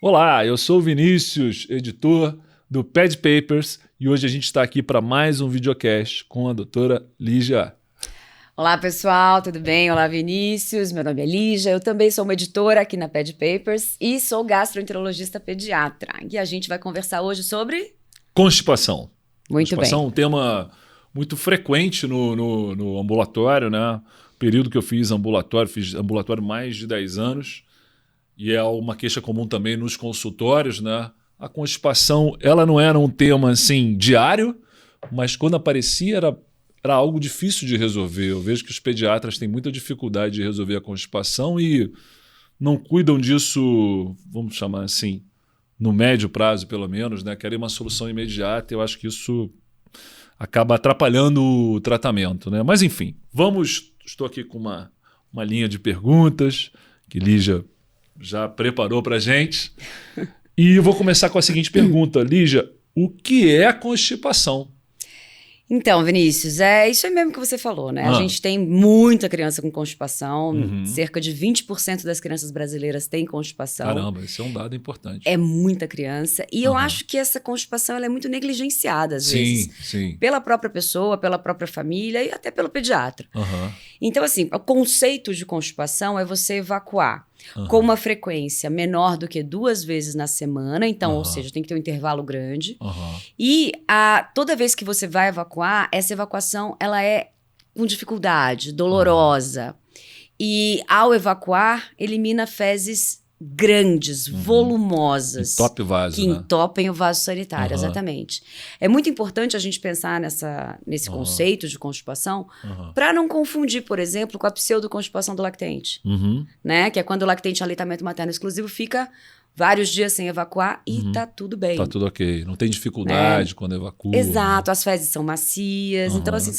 Olá, eu sou o Vinícius, editor do Pad Papers, e hoje a gente está aqui para mais um videocast com a doutora Lígia. Olá, pessoal, tudo bem? Olá, Vinícius. Meu nome é Lígia, eu também sou uma editora aqui na Pad Papers e sou gastroenterologista pediatra. E a gente vai conversar hoje sobre... Constipação. Muito Constipação é bem. um tema muito frequente no ambulatório, né? Período que eu fiz ambulatório mais de 10 anos, e é uma queixa comum também nos consultórios, né? A constipação, ela não era um tema assim diário, mas quando aparecia era algo difícil de resolver. Eu vejo que os pediatras têm muita dificuldade de resolver a constipação e não cuidam disso, vamos chamar assim, no médio prazo, pelo menos, né? Querem uma solução imediata. Eu acho que isso acaba atrapalhando o tratamento, né? Mas, enfim, estou aqui com uma linha de perguntas que Lígia já preparou para a gente. E eu vou começar com a seguinte pergunta. Lígia, o que é constipação? Então, Vinícius, é isso aí mesmo que você falou, né? A gente tem muita criança com constipação, cerca de 20% das crianças brasileiras têm constipação. Caramba, esse é um dado importante. É muita criança. E eu acho que essa constipação ela é muito negligenciada, às vezes. Sim. Pela própria pessoa, pela própria família e até pelo pediatra. Então, assim, o conceito de constipação é você evacuar com uma frequência menor do que 2 vezes na semana. Então, ou seja, tem que ter um intervalo grande. E toda vez que você vai evacuar, essa evacuação ela é com dificuldade, dolorosa. E ao evacuar, elimina fezes grandes, volumosas. Entope o vaso, que né? entopem o vaso sanitário, exatamente. É muito importante a gente pensar nesse conceito de constipação para não confundir, por exemplo, com a pseudoconstipação do lactente, né? Que é quando o lactente em aleitamento materno exclusivo fica vários dias sem evacuar e tá tudo bem. Tá tudo ok. Não tem dificuldade quando evacua. Exato, as fezes são macias. Então, assim,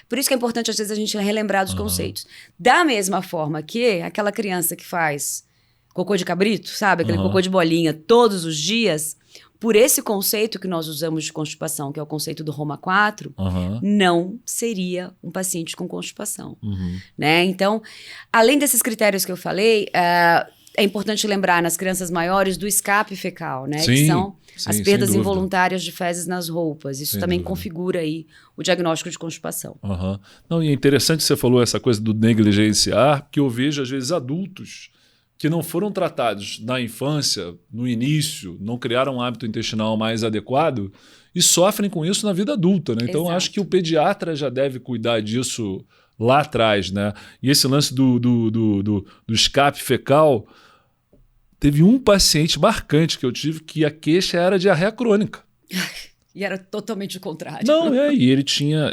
por isso que é importante, às vezes, a gente relembrar dos conceitos. Da mesma forma que aquela criança que faz cocô de cabrito, sabe? Aquele cocô de bolinha todos os dias, por esse conceito que nós usamos de constipação, que é o conceito do Roma 4, não seria um paciente com constipação. Né? Então, além desses critérios que eu falei, é importante lembrar nas crianças maiores do escape fecal, né? Que são as perdas involuntárias de fezes nas roupas. Isso também configura aí o diagnóstico de constipação. Não, e é interessante que você falou essa coisa do negligenciar, porque eu vejo, às vezes, adultos que não foram tratados na infância, no início, não criaram um hábito intestinal mais adequado e sofrem com isso na vida adulta, né? Então, acho que o pediatra já deve cuidar disso lá atrás, né? E esse lance do escape fecal, teve um paciente marcante que eu tive que a queixa era diarreia crônica. E era totalmente o contrário. Não, e ele tinha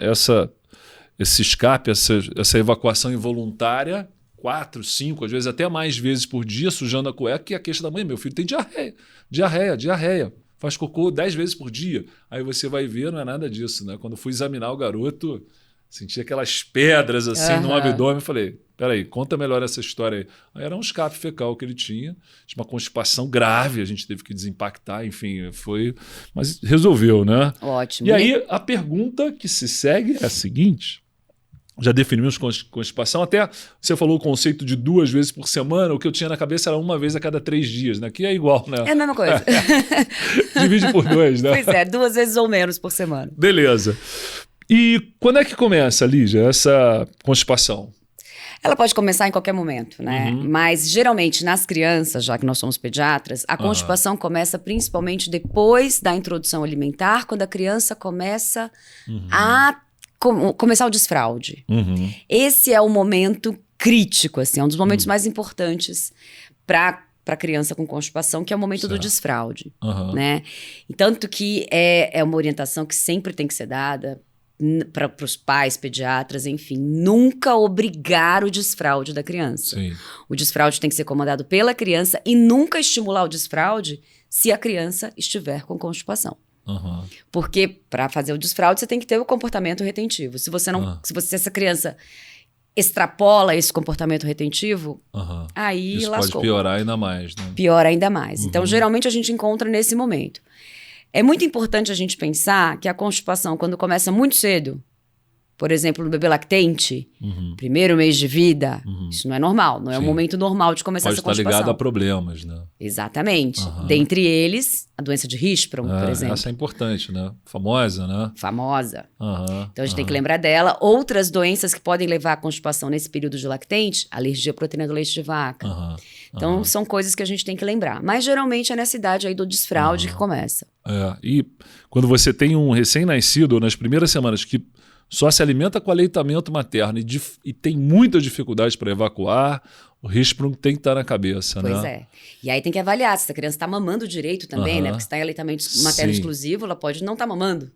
esse escape, essa evacuação involuntária 4, 5, às vezes até mais vezes por dia, sujando a cueca, e a queixa da mãe, meu filho tem diarreia, faz cocô 10 vezes por dia. Aí você vai ver, não é nada disso, né? Quando eu fui examinar o garoto, senti aquelas pedras assim no abdômen, falei, peraí, conta melhor essa história aí. Aí era um escape fecal que ele tinha uma constipação grave, a gente teve que desempactar, enfim, mas resolveu, né? Ótimo. E aí a pergunta que se segue é a seguinte... Já definimos constipação, até você falou o conceito de 2 vezes por semana, o que eu tinha na cabeça era 1 vez a cada 3 dias, né? Que é igual, né? É a mesma coisa. Divide por 2, né? Pois é, 2 vezes ou menos por semana. Beleza. E quando é que começa, Lígia, essa constipação? Ela pode começar em qualquer momento, né? Mas, geralmente, nas crianças, já que nós somos pediatras, a constipação começa principalmente depois da introdução alimentar, quando a criança começa a começar o desfraude. Esse é o momento crítico, assim, é um dos momentos mais importantes para a criança com constipação, que é o momento do desfraude, né? E tanto que é uma orientação que sempre tem que ser dada para os pais, pediatras, enfim, nunca obrigar o desfraude da criança. O desfraude tem que ser comandado pela criança e nunca estimular o desfraude se a criança estiver com constipação. Porque para fazer o desfraude você tem que ter o comportamento retentivo. Se se essa criança extrapola esse comportamento retentivo, aí isso lascou. pode piorar ainda mais, né? Piora ainda mais. Então, geralmente a gente encontra nesse momento. É muito importante a gente pensar que a constipação, quando começa muito cedo, Por exemplo, no bebê lactente, primeiro mês de vida, isso não é normal, não é um momento normal de começar essa constipação. Pode estar ligado a problemas, né? Exatamente. Dentre eles, a doença de Hirschsprung, por exemplo. Essa é importante, né? Famosa, né? Famosa. Então a gente tem que lembrar dela. Outras doenças que podem levar à constipação nesse período de lactente, alergia à proteína do leite de vaca. Então são coisas que a gente tem que lembrar. Mas geralmente é nessa idade aí do desfraude que começa. E quando você tem um recém-nascido, nas primeiras semanas, que só se alimenta com aleitamento materno e tem muita dificuldade para evacuar, o Hirschsprung tem que estar na cabeça, né? Pois é. E aí tem que avaliar se a criança está mamando direito também, né? Porque se está em aleitamento materno exclusivo, ela pode não estar mamando.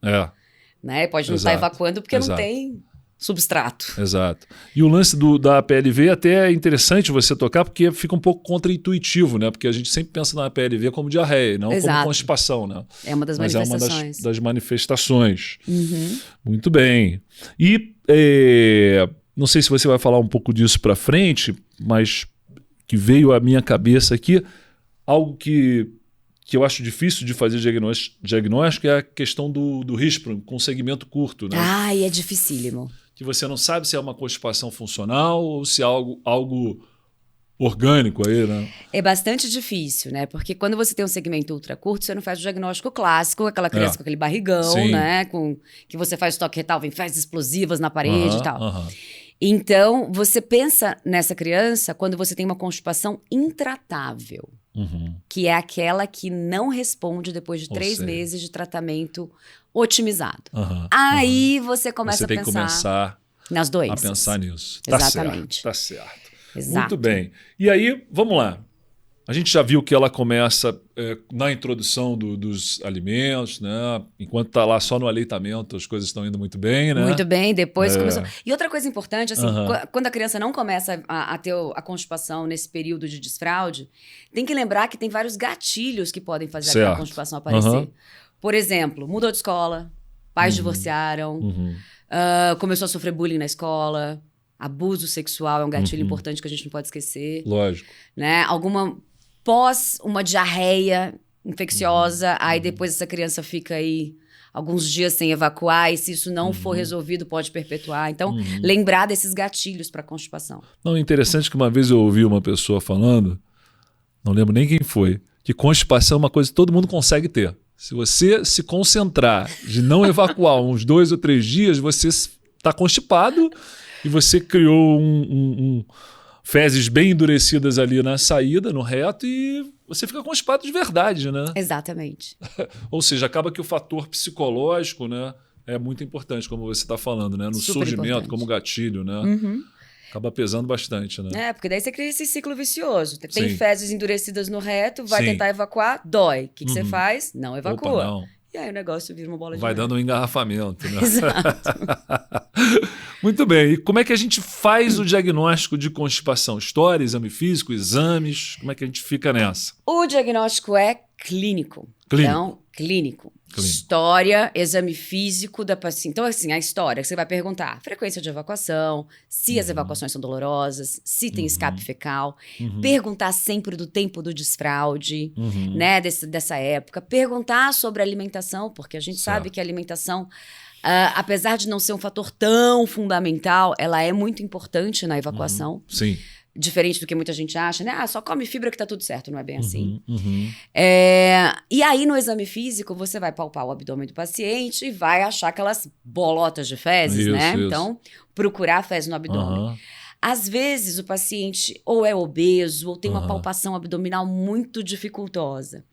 Né? Pode não estar evacuando porque não tem substrato. Exato. E o lance da PLV até é interessante você tocar, porque fica um pouco contraintuitivo, né? Porque a gente sempre pensa na PLV como diarreia, não como constipação, né? É uma das manifestações. É uma das manifestações. Muito bem. E não sei se você vai falar um pouco disso para frente, mas que veio à minha cabeça aqui, algo que eu acho difícil de fazer diagnóstico é a questão do Hirschsprung com segmento curto, né? E é dificílimo. Que você não sabe se é uma constipação funcional ou se é algo orgânico aí, né? É bastante difícil, né? Porque quando você tem um segmento ultra curto, você não faz o diagnóstico clássico, aquela criança com aquele barrigão, né? Que você faz toque retal, vem fezes explosivas na parede e tal. Então, você pensa nessa criança quando você tem uma constipação intratável. Que é aquela que não responde depois de 3 meses de tratamento otimizado. Aí você começa a pensar... Você tem que começar nas doenças. A pensar nisso. Exatamente. Tá certo. Exato. Muito bem. E aí, vamos lá. A gente já viu que ela começa na introdução dos alimentos, né? Enquanto está lá só no aleitamento, as coisas estão indo muito bem, né? Muito bem, depois começou... E outra coisa importante, assim, quando a criança não começa a ter a constipação nesse período de desfraude, tem que lembrar que tem vários gatilhos que podem fazer aquela constipação aparecer. Por exemplo, mudou de escola, pais divorciaram, começou a sofrer bullying na escola, abuso sexual é um gatilho importante que a gente não pode esquecer. Lógico. Né? Pós uma diarreia infecciosa, aí depois essa criança fica aí alguns dias sem evacuar, e se isso não for resolvido, pode perpetuar. Então, lembrar desses gatilhos para constipação. Não, interessante que uma vez eu ouvi uma pessoa falando, não lembro nem quem foi, que constipação é uma coisa que todo mundo consegue ter. Se você se concentrar de não evacuar uns 2 ou 3 dias, você está constipado e você criou fezes bem endurecidas ali na saída, no reto, e você fica constipado de verdade, né? Exatamente. Ou seja, acaba que o fator psicológico, né, é muito importante, como você está falando, né? No surgimento, como gatilho, né? Acaba pesando bastante, né? Porque daí você cria esse ciclo vicioso. Tem fezes endurecidas no reto, vai tentar evacuar, dói. O que você faz? Não evacua. Opa, não. E aí o negócio vira uma bola de Vai neve. dando um engarrafamento, né? Exato. Muito bem. E como é que a gente faz o diagnóstico de constipação? História, exame físico, exames? Como é que a gente fica nessa? O diagnóstico é clínico. Então, clínico. História, exame físico da paciente. Então, assim, a história que você vai perguntar: frequência de evacuação, se as evacuações são dolorosas, se tem escape fecal. Perguntar sempre do tempo do desfraude, né, dessa época. Perguntar sobre a alimentação, porque a gente sabe que a alimentação, apesar de não ser um fator tão fundamental, ela é muito importante na evacuação. Sim. Diferente do que muita gente acha, né? Só come fibra que tá tudo certo, não é bem assim. E aí, no exame físico, você vai palpar o abdômen do paciente e vai achar aquelas bolotas de fezes, né? Então, procurar fezes no abdômen. Às vezes, o paciente ou é obeso ou tem uma palpação abdominal muito dificultosa.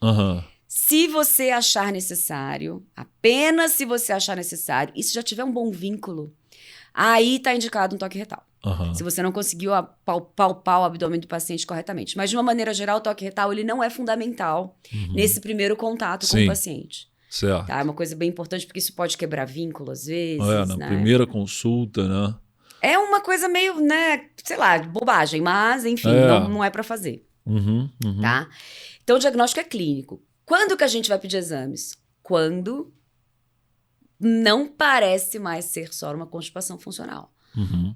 Se você achar necessário, apenas se você achar necessário, e se já tiver um bom vínculo, aí tá indicado um toque retal. Se você não conseguiu palpar o abdômen do paciente corretamente. Mas, de uma maneira geral, o toque retal ele não é fundamental nesse primeiro contato com o paciente. Certo. Tá? É uma coisa bem importante, porque isso pode quebrar vínculo, às vezes. Na primeira consulta, né? É uma coisa meio, né, sei lá, bobagem. Mas, enfim, não é para fazer. Tá? Então, o diagnóstico é clínico. Quando que a gente vai pedir exames? Quando não parece mais ser só uma constipação funcional.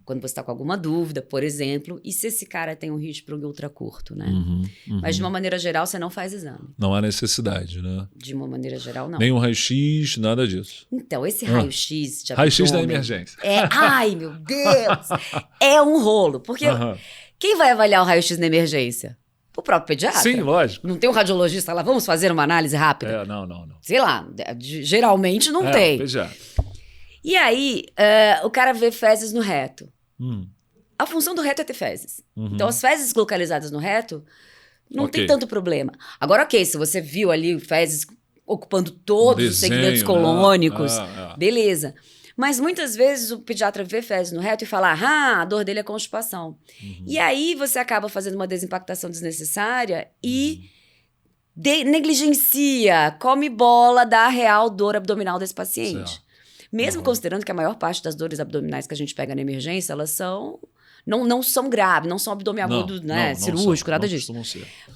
Quando você está com alguma dúvida, por exemplo, e se esse cara tem um risco ultra curto, né? Mas de uma maneira geral, você não faz exame. Não há necessidade, né? De uma maneira geral, não. Nem um raio-x, nada disso. Então, esse raio-x de abdômen... Raio-x da emergência. Ai, meu Deus! É um rolo, porque quem vai avaliar o raio-x na emergência? O próprio pediatra. Sim, lógico. Não tem um radiologista lá, vamos fazer uma análise rápida? Não. Sei lá, geralmente não tem. Pediatra. E aí, o cara vê fezes no reto. A função do reto é ter fezes. Então, as fezes localizadas no reto não tem tanto problema. Agora, ok, se você viu ali fezes ocupando todos os segmentos colônicos, beleza. Mas muitas vezes o pediatra vê fezes no reto e fala, a dor dele é constipação. E aí você acaba fazendo uma desimpactação desnecessária e negligencia, come bola da real dor abdominal desse paciente. Certo. Mesmo considerando que a maior parte das dores abdominais que a gente pega na emergência, elas são... Não são graves, não são abdômen agudo, cirúrgico, nada disso.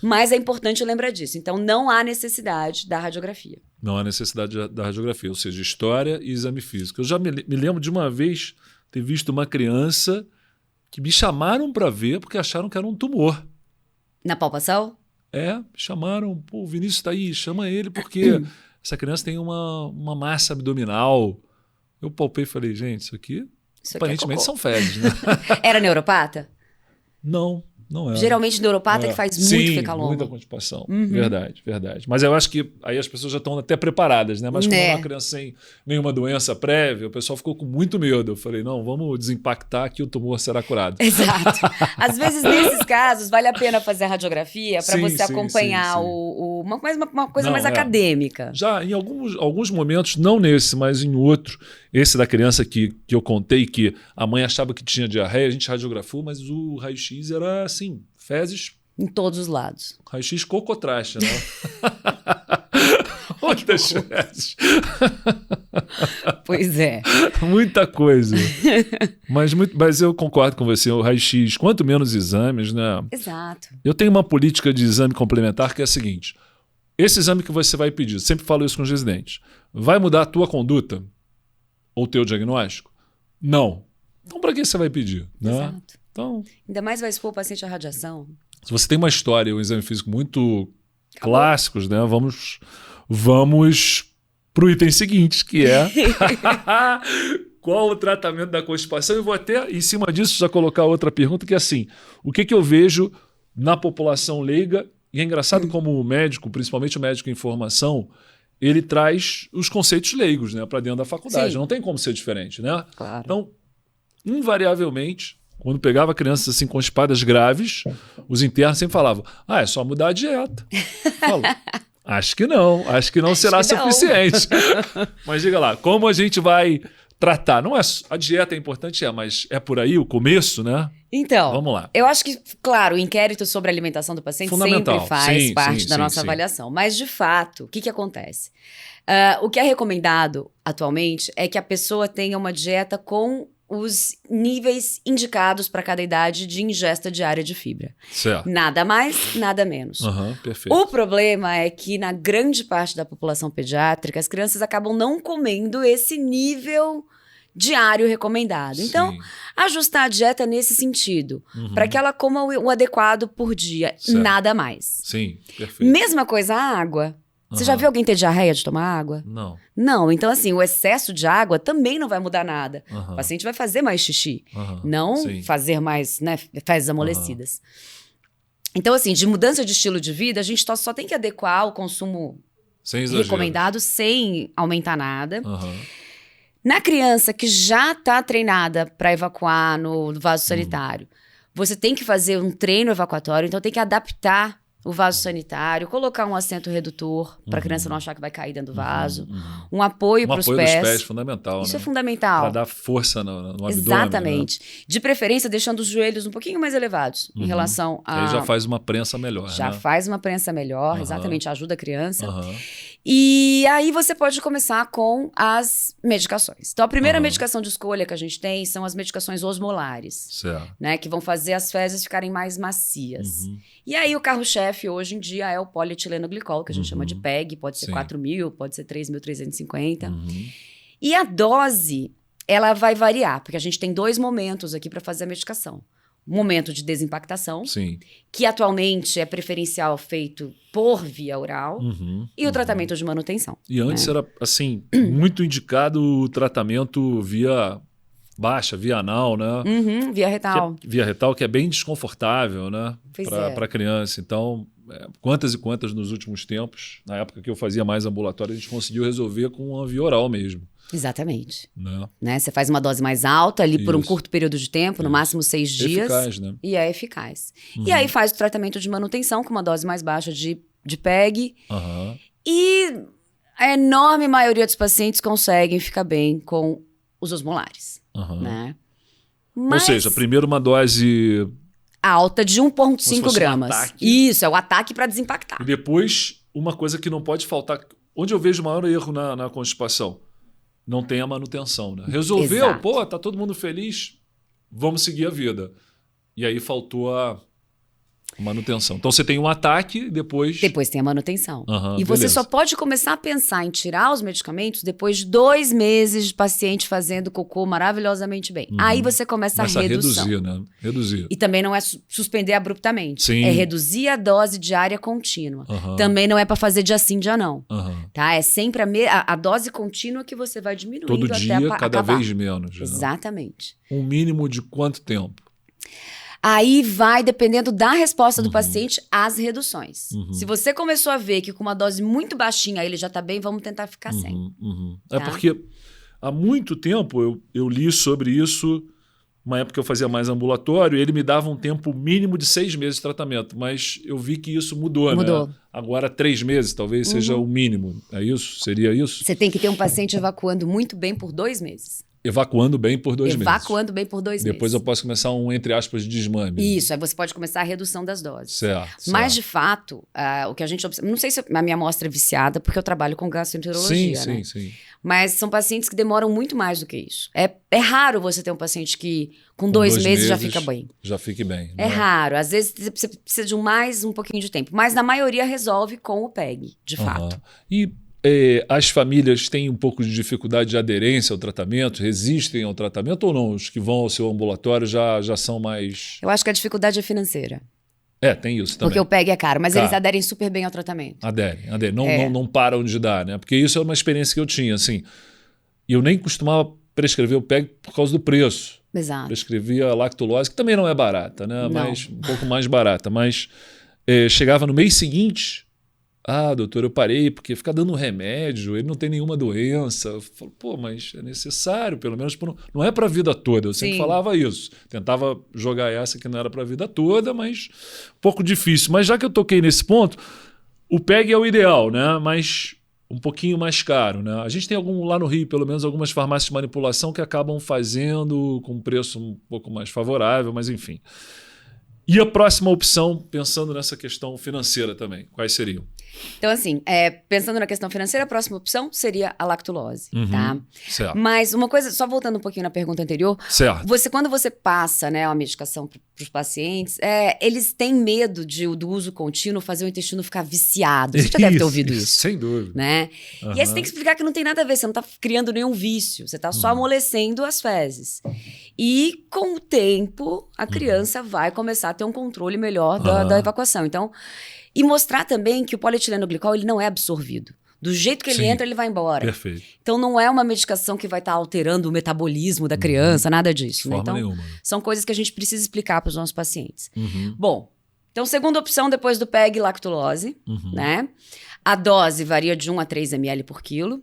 Mas é importante lembrar disso. Então, não há necessidade da radiografia. Não há necessidade da radiografia, ou seja, história e exame físico. Eu já me lembro de uma vez ter visto uma criança que me chamaram para ver porque acharam que era um tumor. Na palpação? Me chamaram. Pô, o Vinícius está aí, chama ele porque essa criança tem uma massa abdominal. Eu palpei e falei, gente, isso aqui aparentemente são fezes, né? Era neuropata? Não era. Geralmente neuropata que faz muito fecaloma. Muita constipação. Verdade. Mas eu acho que aí as pessoas já estão até preparadas, né? Mas como é uma criança sem nenhuma doença prévia, o pessoal ficou com muito medo. Eu falei, não, vamos desimpactar que o tumor será curado. Exato. Às vezes, nesses casos, vale a pena fazer a radiografia para você acompanhar uma coisa mais acadêmica. Já em alguns momentos, não nesse, mas em outro, esse da criança que eu contei, que a mãe achava que tinha diarreia, a gente radiografou, mas o raio-x era assim, fezes... Em todos os lados. Raio-x cocotraste, né? Muitas fezes. Pois é. Muita coisa. Mas eu concordo com você, o raio-x, quanto menos exames, né? Exato. Eu tenho uma política de exame complementar que é a seguinte, esse exame que você vai pedir, sempre falo isso com os residentes, vai mudar a tua conduta? Ou o teu diagnóstico? Não. Então, para que você vai pedir? Né? Exato. Então, ainda mais vai expor o paciente à radiação. Se você tem uma história, um exame físico muito clássicos, né? Vamos para o item seguinte, que é qual o tratamento da constipação? Eu vou até, em cima disso, já colocar outra pergunta, que é assim, o que eu vejo na população leiga, e é engraçado como o médico, principalmente o médico em formação, ele traz os conceitos leigos, né, para dentro da faculdade. Sim. Não tem como ser diferente, né? Claro. Então, invariavelmente, quando pegava crianças assim constipadas graves, os internos sempre falavam, é só mudar a dieta. Falo, acho que não será suficiente. Mas diga lá, como a gente vai tratar? Não é, a dieta é importante, mas é por aí o começo, né? Então, vamos lá. Eu acho que, claro, o inquérito sobre a alimentação do paciente sempre faz parte da nossa avaliação. Mas, de fato, o que acontece? O que é recomendado atualmente é que a pessoa tenha uma dieta com os níveis indicados para cada idade de ingesta diária de fibra. Certo. Nada mais, nada menos. Perfeito. O problema é que, na grande parte da população pediátrica, as crianças acabam não comendo esse nível diário recomendado. Então, ajustar a dieta nesse sentido, para que ela coma o adequado por dia, nada mais. Sim, perfeito. Mesma coisa a água. Você já viu alguém ter diarreia de tomar água? Não, então assim, o excesso de água também não vai mudar nada. O paciente vai fazer mais xixi, não fazer mais, né, fezes amolecidas. Então assim, de mudança de estilo de vida, a gente só tem que adequar o consumo recomendado sem aumentar nada. Na criança que já está treinada para evacuar no vaso sanitário, você tem que fazer um treino evacuatório, então tem que adaptar o vaso sanitário, colocar um assento redutor para a criança não achar que vai cair dentro do vaso, um apoio para os pés. Um apoio dos pés fundamental, Isso né? É fundamental. Para dar força no abdômen. Exatamente. Né? De preferência, deixando os joelhos um pouquinho mais elevados em relação a... Aí já faz uma prensa melhor, Já faz uma prensa melhor, exatamente, ajuda a criança. E aí você pode começar com as medicações. Então, a primeira medicação de escolha que a gente tem são as medicações osmolares, né? Que vão fazer as fezes ficarem mais macias. E aí o carro-chefe hoje em dia é o polietileno glicol, que a gente chama de PEG, pode ser 4.000, pode ser 3.350. E a dose, ela vai variar, porque a gente tem 2 momentos aqui para fazer a medicação. O momento de desimpactação, Sim. que atualmente é preferencial feito por via oral, e o tratamento de manutenção. E antes era, assim, muito indicado o tratamento via baixa, via anal, né? Via retal. Via retal, que é bem desconfortável, né? Pois Para criança. Então, quantas e quantas nos últimos tempos, na época que eu fazia mais ambulatório, a gente conseguiu resolver com uma via oral mesmo. Exatamente. Né? Você faz uma dose mais alta ali por um curto período de tempo, no máximo 6 dias. Eficaz, né? E é eficaz. E aí faz o tratamento de manutenção com uma dose mais baixa de PEG. E a enorme maioria dos pacientes conseguem ficar bem com os osmolares. Né? Ou seja, primeiro uma dose alta de 1,5 gramas. Isso, é o ataque para desimpactar. E depois, uma coisa que não pode faltar. Onde eu vejo o maior erro na constipação? Não tem a manutenção, né? Resolveu, Exato. Pô, tá todo mundo feliz, vamos seguir a vida. E aí faltou a manutenção. Então você tem um ataque e depois... Depois tem a manutenção. E você só pode começar a pensar em tirar os medicamentos depois de 2 meses de paciente fazendo cocô maravilhosamente bem. Aí você começa a redução. Reduzir, né? Reduzir. E também não é suspender abruptamente. Sim. É reduzir a dose diária contínua. Também não é para fazer dia sim, dia não. Tá? É sempre a dose contínua que você vai diminuindo todo até dia, cada acabar. vez menos. Exatamente. Um mínimo de quanto tempo? Aí vai dependendo da resposta do paciente às reduções. Se você começou a ver que com uma dose muito baixinha ele já está bem, vamos tentar ficar sem. Tá? É porque há muito tempo eu li sobre isso, uma época eu fazia mais ambulatório, e ele me dava um tempo mínimo de 6 meses de tratamento, mas eu vi que isso mudou. Né? Agora 3 meses talvez seja o mínimo. É isso? Seria isso? Você tem que ter um paciente evacuando muito bem por 2 meses. Evacuando bem por 2 meses. Evacuando bem por 2 meses. Depois eu posso começar entre aspas, desmame. Isso, aí você pode começar a redução das doses. Certo. Mas, de fato, o que a gente observa... Não sei se a minha amostra é viciada, porque eu trabalho com gastroenterologia, né? Sim. Mas são pacientes que demoram muito mais do que isso. É raro você ter um paciente que com 2 meses já fica bem. Já fique bem. É raro. Às vezes você precisa de um pouquinho de tempo. Mas, na maioria, resolve com o PEG, de fato. E... as famílias têm um pouco de dificuldade de aderência ao tratamento, resistem ao tratamento ou não? Os que vão ao seu ambulatório já são mais... Eu acho que a dificuldade é financeira. Tem isso também. Porque o PEG é caro, mas eles aderem super bem ao tratamento. Aderem. Não param de dar, né? Porque isso é uma experiência que eu tinha, assim. E eu nem costumava prescrever o PEG por causa do preço. Exato. Prescrevia a lactulose, que também não é barata, né? Mas um pouco mais barata. Mas chegava no mês seguinte... doutor, eu parei porque fica dando remédio, ele não tem nenhuma doença. Eu falo, mas é necessário, pelo menos, não é para a vida toda. Eu sempre falava isso. Tentava jogar essa que não era para a vida toda, mas um pouco difícil. Mas já que eu toquei nesse ponto, o PEG é o ideal, né? Mas um pouquinho mais caro, né? A gente tem lá no Rio, pelo menos, algumas farmácias de manipulação que acabam fazendo com um preço um pouco mais favorável, mas enfim. E a próxima opção, pensando nessa questão financeira também, quais seriam? Então, assim, pensando na questão financeira, a próxima opção seria a lactulose, tá? Certo. Mas uma coisa, só voltando um pouquinho na pergunta anterior, certo. Quando você passa, né, a medicação para os pacientes, eles têm medo do uso contínuo fazer o intestino ficar viciado. Você já deve ter ouvido isso. Sem dúvida. Né? E aí você tem que explicar que não tem nada a ver, você não está criando nenhum vício, você está só amolecendo as fezes. E com o tempo, a criança vai começar a ter um controle melhor da evacuação. Então, e mostrar também que o polietileno-glicol ele não é absorvido. Do jeito que ele entra, ele vai embora. Perfeito. Então, não é uma medicação que vai estar alterando o metabolismo da criança, nada disso. De forma então, nenhuma. São coisas que a gente precisa explicar para os nossos pacientes. Bom, então, segunda opção, depois do PEG, lactulose. Né? A dose varia de 1 a 3 ml por quilo.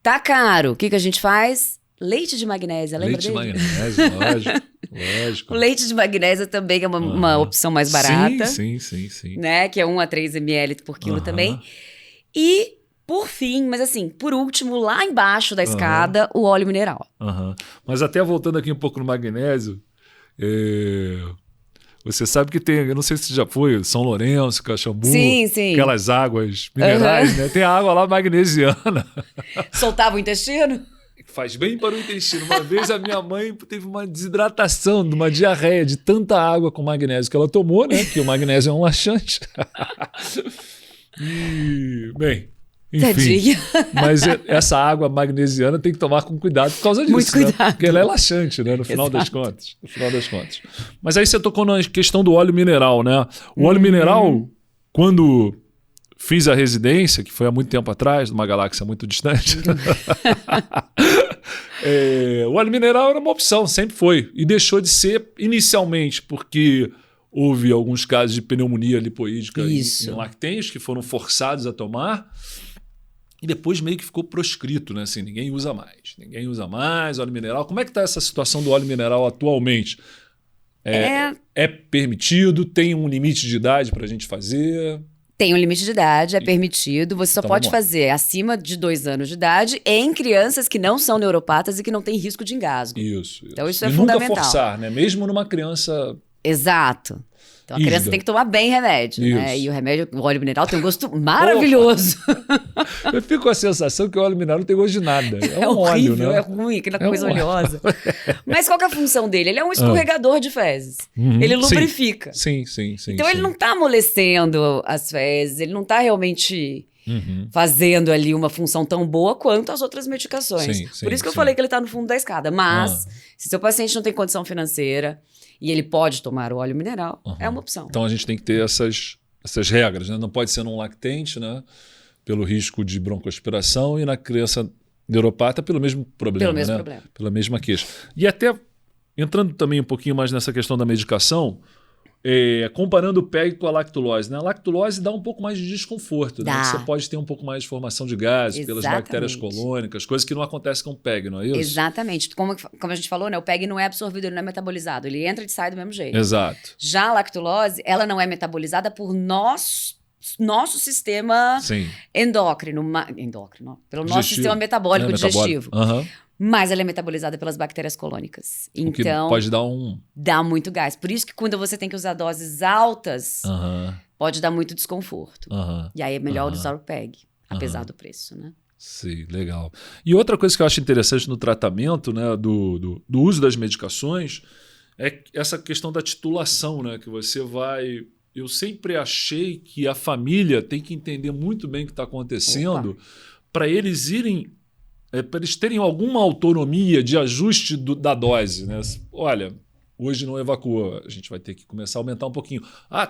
Tá caro. O que a gente faz? Leite de magnésia, lembra dele? Leite de magnésia, lógico. O leite de magnésia também é uma opção mais barata. Sim. Né? Que é 1 a 3 ml por quilo também. E, por fim, mas assim, por último, lá embaixo da escada, o óleo mineral. Mas até voltando aqui um pouco no magnésio, você sabe que tem, eu não sei se já foi, São Lourenço, Caxambu, sim. aquelas águas minerais, né? Tem a água lá magnesiana. Soltava o intestino? Faz bem para o intestino. Uma vez a minha mãe teve uma desidratação, uma diarreia de tanta água com magnésio que ela tomou, né? Que o magnésio é um laxante. E, bem, Enfim, Tadinha. mas essa água magnesiana tem que tomar com cuidado por causa disso. Muito cuidado. Né? Porque ela é laxante, né? No final das contas. No final das contas. Mas aí você tocou na questão do óleo mineral, né? O óleo mineral, quando fiz a residência, que foi há muito tempo atrás, numa galáxia muito distante, o óleo mineral era uma opção, sempre foi. E deixou de ser inicialmente, porque houve alguns casos de pneumonia lipoídica em lactentes que foram forçados a tomar. E depois meio que ficou proscrito, né? Assim, ninguém usa mais óleo mineral. Como é que está essa situação do óleo mineral atualmente? É permitido? Tem um limite de idade para a gente fazer? Tem um limite de idade, é permitido. Você só pode fazer acima de 2 anos de idade em crianças que não são neuropatas e que não têm risco de engasgo. Isso. Então isso é e fundamental. Nunca forçar, né? Mesmo numa criança... Exato. Então a criança tem que tomar bem remédio, né? E o óleo mineral tem um gosto maravilhoso. Eu fico com a sensação que o óleo mineral não tem gosto de nada. É um horrível, óleo, né? É ruim, aquela coisa oleosa. Mas qual que é a função dele? Ele é um escorregador de fezes. Ele lubrifica. Sim. Então ele não está amolecendo as fezes, ele não está realmente fazendo ali uma função tão boa quanto as outras medicações. Por isso que eu falei que ele está no fundo da escada. Mas, se seu paciente não tem condição financeira e ele pode tomar o óleo mineral, é uma opção. Então a gente tem que ter essas regras, né? Não pode ser num lactente, né? Pelo risco de broncoaspiração, e na criança neuropata pelo mesmo problema. Pela mesma queixa. E até, entrando também um pouquinho mais nessa questão da medicação, comparando o PEG com a lactulose, né? A lactulose dá um pouco mais de desconforto, né? Você pode ter um pouco mais de formação de gases pelas bactérias colônicas, coisas que não acontecem com o PEG, não é isso? Exatamente. Como a gente falou, né? O PEG não é absorvido, ele não é metabolizado, ele entra e sai do mesmo jeito. Exato. Já a lactulose, ela não é metabolizada por nosso sistema endócrino, pelo nosso sistema metabólico digestivo. Mas ela é metabolizada pelas bactérias colônicas. O que então, pode dá muito gás. Por isso que quando você tem que usar doses altas, pode dar muito desconforto. E aí é melhor usar o PEG, apesar do preço, né? Sim, legal. E outra coisa que eu acho interessante no tratamento, né, do uso das medicações, é essa questão da titulação, né? Que você vai... Eu sempre achei que a família tem que entender muito bem o que está acontecendo para eles para eles terem alguma autonomia de ajuste da dose, né? Olha, hoje não evacuou, a gente vai ter que começar a aumentar um pouquinho.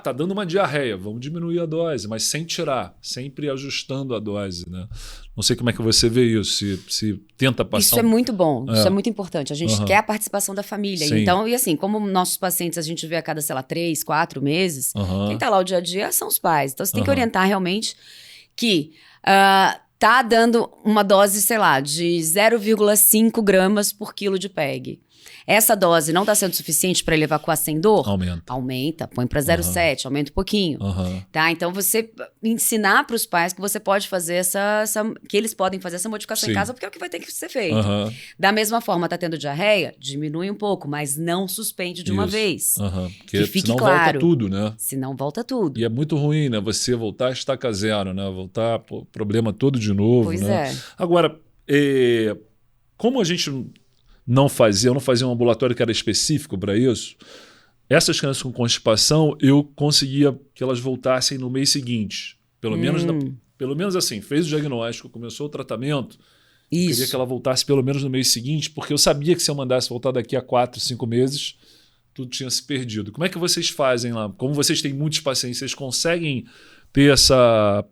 Tá dando uma diarreia, vamos diminuir a dose, mas sem tirar, sempre ajustando a dose, né? Não sei como é que você vê isso, se tenta passar... Isso é muito bom, isso é muito importante. A gente quer a participação da família. Então, e assim, como nossos pacientes a gente vê a cada, 3, 4 meses, quem está lá o dia a dia são os pais. Então, você tem que orientar realmente que... tá dando uma dose, sei lá, de 0,5 gramas por quilo de PEG. Essa dose não está sendo suficiente para ele evacuar sem dor? Aumenta, põe para 0,7, aumenta um pouquinho. Tá? Então, você ensinar para os pais que você pode fazer que eles podem fazer essa modificação em casa, porque é o que vai ter que ser feito. Da mesma forma, está tendo diarreia? Diminui um pouco, mas não suspende de uma vez. Porque que fique senão volta tudo, né? Senão volta tudo. E é muito ruim, né? Você voltar a estaca zero, né? Voltar problema todo de novo, pois né? Agora, como a gente... eu não fazia um ambulatório que era específico para isso, essas crianças com constipação, eu conseguia que elas voltassem no mês seguinte. Pelo menos assim, fez o diagnóstico, começou o tratamento, eu queria que ela voltasse pelo menos no mês seguinte, porque eu sabia que se eu mandasse voltar daqui a 4, 5 meses, tudo tinha se perdido. Como é que vocês fazem lá? Como vocês têm muitos pacientes, vocês conseguem ter essa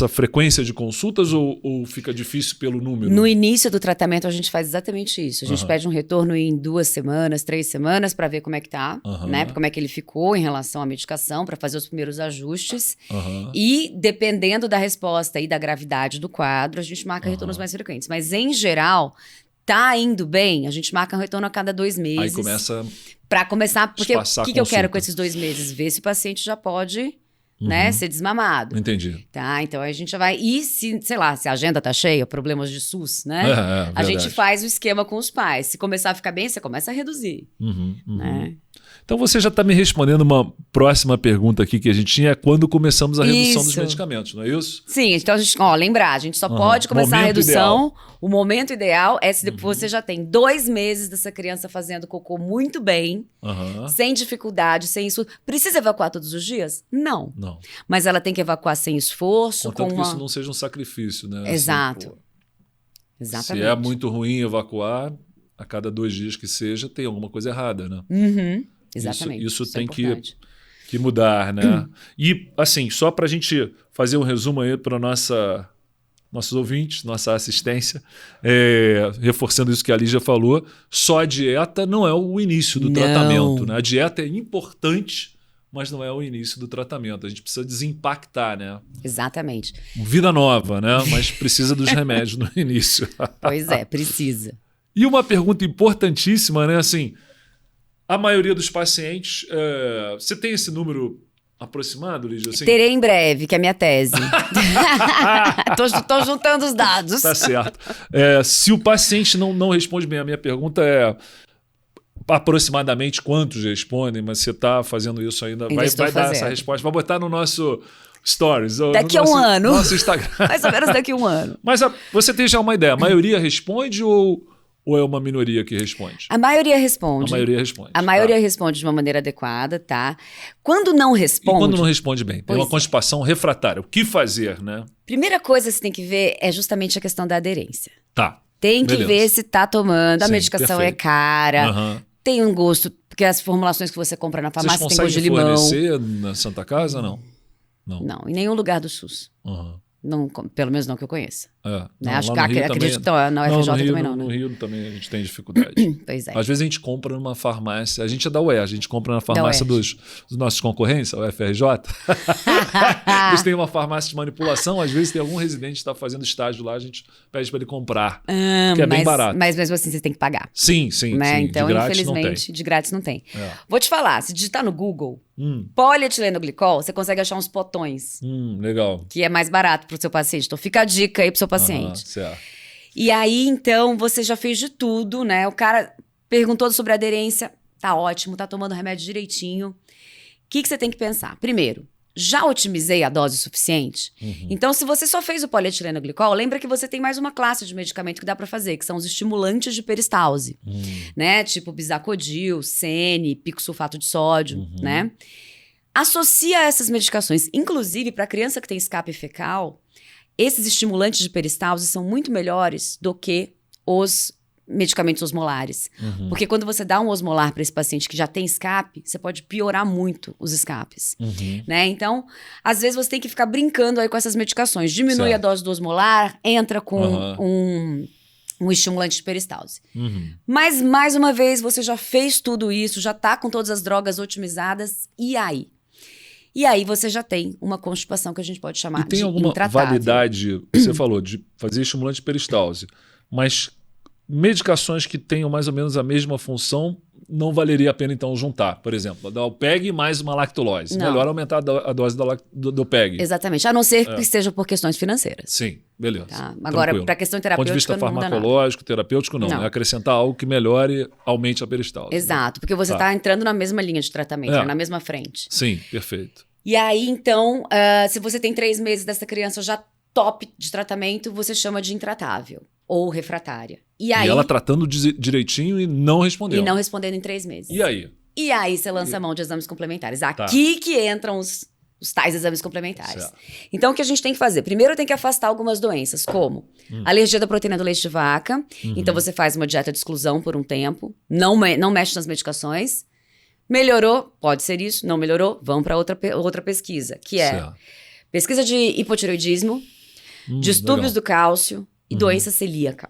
frequência de consultas ou fica difícil pelo número? No início do tratamento, a gente faz exatamente isso. A gente pede um retorno em 2 semanas, 3 semanas, para ver como é que tá, né? Como é que ele ficou em relação à medicação, para fazer os primeiros ajustes. E, dependendo da resposta e da gravidade do quadro, a gente marca retornos mais frequentes. Mas, em geral, tá indo bem, a gente marca um retorno a cada 2 meses. Aí começa... Para começar, porque o que eu quero com esses 2 meses? Ver se o paciente já pode... né, ser desmamado. Entendi. Tá, então a gente já vai... E se, sei lá, se a agenda tá cheia, problemas de SUS, né? A gente faz o esquema com os pais. Se começar a ficar bem, você começa a reduzir. Né? Então você já está me respondendo uma próxima pergunta aqui que a gente tinha, é quando começamos a redução dos medicamentos, não é isso? Sim, então a gente, lembrar, a gente só pode começar a redução, o momento ideal é se depois você já tem 2 meses dessa criança fazendo cocô muito bem, sem dificuldade, sem isso. Precisa evacuar todos os dias? Não. Não. Mas ela tem que evacuar sem esforço. Contanto que isso não seja um sacrifício, né? Exato. Assim, Exatamente. se é muito ruim evacuar, a cada 2 dias que seja, tem alguma coisa errada, né? Exatamente. Isso tem é que mudar, né? E, assim, só para a gente fazer um resumo aí para nossos ouvintes, nossa assistência, reforçando isso que a Lígia falou, só a dieta não é o início do tratamento, né? A dieta é importante, mas não é o início do tratamento. A gente precisa desimpactar, né? Exatamente. Vida nova, né? Mas precisa dos remédios no início. Pois é, precisa. E uma pergunta importantíssima, né? Assim, a maioria dos pacientes... você tem esse número aproximado, Lígia? Assim? Terei em breve, que é a minha tese. Tô juntando os dados. Tá certo. Se o paciente não responde bem, a minha pergunta é aproximadamente quantos respondem, mas você está fazendo isso ainda vai dar essa resposta. Vai botar no nosso Stories. Daqui a um ano. Nosso Instagram. Mais ou menos daqui a um ano. Mas você tem já uma ideia, a maioria responde ou é uma minoria que responde? A maioria responde. A maioria responde. A maioria responde de uma maneira adequada, tá? Quando não responde... E quando não responde bem? Tem uma constipação refratária. O que fazer, né? Primeira coisa que você tem que ver é justamente a questão da aderência. Tá. Tem que ver se tá tomando, a medicação é cara, tem um gosto, porque as formulações que você compra na farmácia tem gosto de limão. Vocês conseguem fornecer na Santa Casa, não? Não, em nenhum lugar do SUS. Não, pelo menos não que eu conheça. Acho que acredito que na UFRJ também não. No Rio também a gente tem dificuldade. Pois é. Às vezes a gente compra numa farmácia, a gente é da UERJ, a gente compra na farmácia dos nossos concorrentes, a UFRJ. Eles têm uma farmácia de manipulação, às vezes tem algum residente que está fazendo estágio lá, a gente pede para ele comprar, que é bem barato. Mas mesmo assim você tem que pagar. Sim. Então, infelizmente, de grátis não tem. Vou te falar, se digitar no Google, polietileno-glicol, você consegue achar uns potões. Legal. Que é mais barato para o seu paciente. Então, fica a dica aí para o seu paciente. Certo. E aí, então, você já fez de tudo, né? O cara perguntou sobre a aderência, tá ótimo, tá tomando remédio direitinho. O que você tem que pensar? Primeiro, já otimizei a dose suficiente? Então, se você só fez o polietileno-glicol, lembra que você tem mais uma classe de medicamento que dá para fazer, que são os estimulantes de peristalse, né? Tipo bisacodil, sene, picosulfato de sódio, né? Associa essas medicações, inclusive para criança que tem escape fecal, esses estimulantes de peristalse são muito melhores do que os medicamentos osmolares. Porque quando você dá um osmolar para esse paciente que já tem escape, você pode piorar muito os escapes. Né? Então, às vezes você tem que ficar brincando aí com essas medicações. Diminui a dose do osmolar, entra com um estimulante de peristalse. Mas, mais uma vez, você já fez tudo isso, já tá com todas as drogas otimizadas, e aí? E aí você já tem uma constipação que a gente pode chamar de intratável. E tem alguma validade, você falou, de fazer estimulante de peristalse, mas medicações que tenham mais ou menos a mesma função, não valeria a pena então juntar. Por exemplo, dar o PEG mais uma lactulose. Não. Melhor aumentar a dose do PEG. Exatamente, a não ser que seja por questões financeiras. Sim, beleza. Tá? Agora, para a questão terapêutica, do ponto de vista não muda farmacológico, terapêutico, não. É acrescentar algo que melhore, aumente a peristalse. Exato, porque você está entrando na mesma linha de tratamento, na mesma frente. Sim, perfeito. E aí, então, se você tem 3 meses dessa criança já top de tratamento, você chama de intratável ou refratária. E ela tratando direitinho e não respondendo. E não respondendo em 3 meses. E aí? E aí você lança mão de exames complementares. Aqui que entram os tais exames complementares. Certo. Então, o que a gente tem que fazer? Primeiro, tem que afastar algumas doenças, como alergia da proteína do leite de vaca. Então, você faz uma dieta de exclusão por um tempo. Não mexe nas medicações. Melhorou? Pode ser isso. Não melhorou? Vamos para outra pesquisa, que é pesquisa de hipotireoidismo, distúrbios do cálcio e doença celíaca.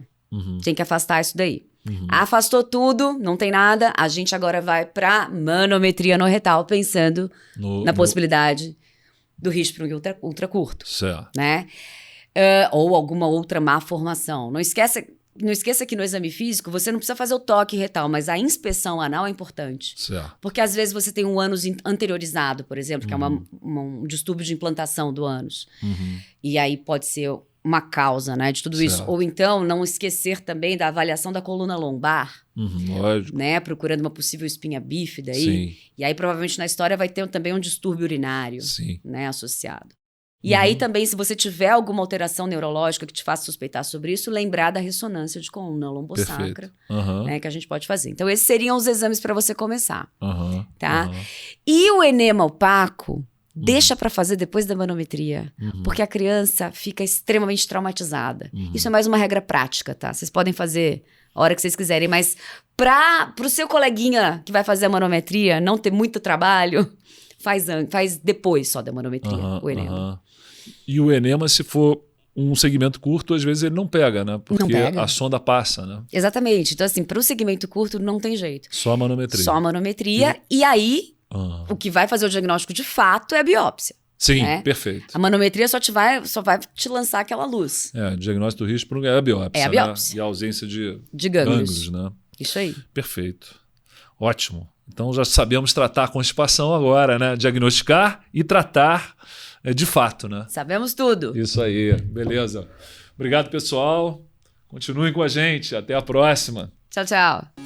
Tem que afastar isso daí. Afastou tudo, não tem nada, a gente agora vai para manometria no retal, pensando na possibilidade do ríspero ultracurto. Certo. Né? Ou alguma outra má formação. Não esqueça que no exame físico você não precisa fazer o toque retal, mas a inspeção anal é importante. Certo. Porque às vezes você tem um ânus anteriorizado, por exemplo, que é um distúrbio de implantação do ânus. E aí pode ser uma causa, né, de tudo isso. Ou então, não esquecer também da avaliação da coluna lombar. Lógico. Né, procurando uma possível espinha bífida aí. Sim. E aí, provavelmente, na história vai ter também um distúrbio urinário. Sim. Né, associado. E aí também, se você tiver alguma alteração neurológica que te faça suspeitar sobre isso, lembrar da ressonância de coluna lombosacra, né, que a gente pode fazer. Então, esses seriam os exames para você começar. Tá? E o enema opaco, Deixa para fazer depois da manometria, porque a criança fica extremamente traumatizada. Isso é mais uma regra prática, tá? Vocês podem fazer a hora que vocês quiserem, mas pro seu coleguinha que vai fazer a manometria não ter muito trabalho, faz depois só da manometria, o enema. E o enema, se for um segmento curto, às vezes ele não pega, né? Porque não pega. a sonda passa, né? Exatamente. Então, assim, para o segmento curto não tem jeito. Só a manometria. Só a manometria. E aí, o que vai fazer o diagnóstico de fato é a biópsia. Sim, né? Perfeito. A manometria só vai te lançar aquela luz. O diagnóstico do risco é a biópsia. É a biópsia. Né? E a ausência de gânglios, né? Isso aí. Perfeito. Ótimo. Então já sabemos tratar a constipação agora, né? Diagnosticar e tratar de fato, né? Sabemos tudo. Isso aí. Beleza. Obrigado, pessoal. Continuem com a gente. Até a próxima. Tchau, tchau.